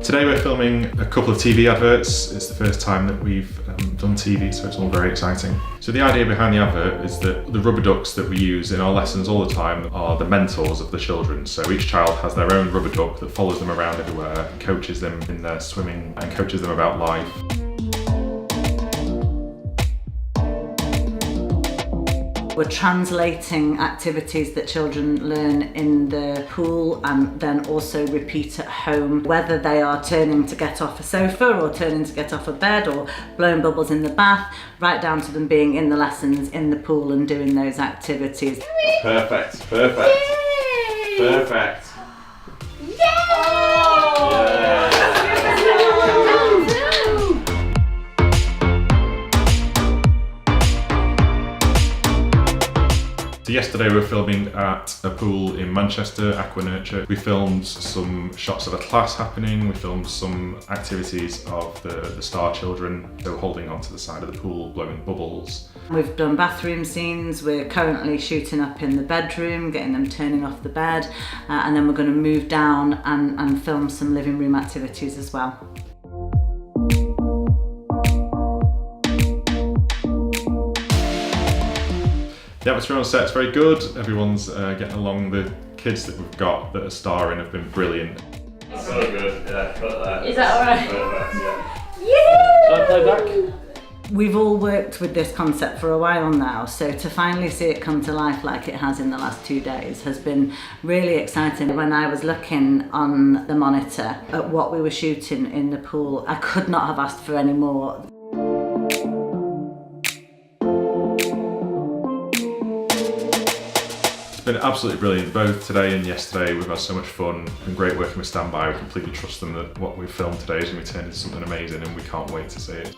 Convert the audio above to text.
Today we're filming a couple of TV adverts. It's the first time that we've done TV, so it's all very exciting. So the idea behind the advert is that the rubber ducks that we use in our lessons all the time are the mentors of the children. So each child has their own rubber duck that follows them around everywhere, and coaches them in their swimming and coaches them about life. We're translating activities that children learn in the pool and then also repeat at home, whether they are turning to get off a sofa or turning to get off a bed or blowing bubbles in the bath, right down to them being in the lessons, in the pool and doing those activities. Perfect, perfect, Yay! perfect. Yay! Yeah. So yesterday we were filming at a pool in Manchester, Aqua Nurture. We filmed some shots of a class happening, we filmed some activities of the star children. They were holding onto the side of the pool, blowing bubbles. We've done bathroom scenes, we're currently shooting up in the bedroom, getting them turning off the bed, and then we're going to move down and film some living room activities as well. The atmosphere on set's very good. Everyone's getting along. The kids that we've got that are starring have been brilliant. So good, yeah, cut that. Is that alright? Perfect, yeah. Yeah! Shall I play back? We've all worked with this concept for a while now, so to finally see it come to life like it has in the last 2 days has been really exciting. When I was looking on the monitor at what we were shooting in the pool, I could not have asked for any more. It's been absolutely brilliant, both today and yesterday. We've had so much fun. It's been great working with Standby. We completely trust them that what we've filmed today is going to be turned into something amazing, and we can't wait to see it.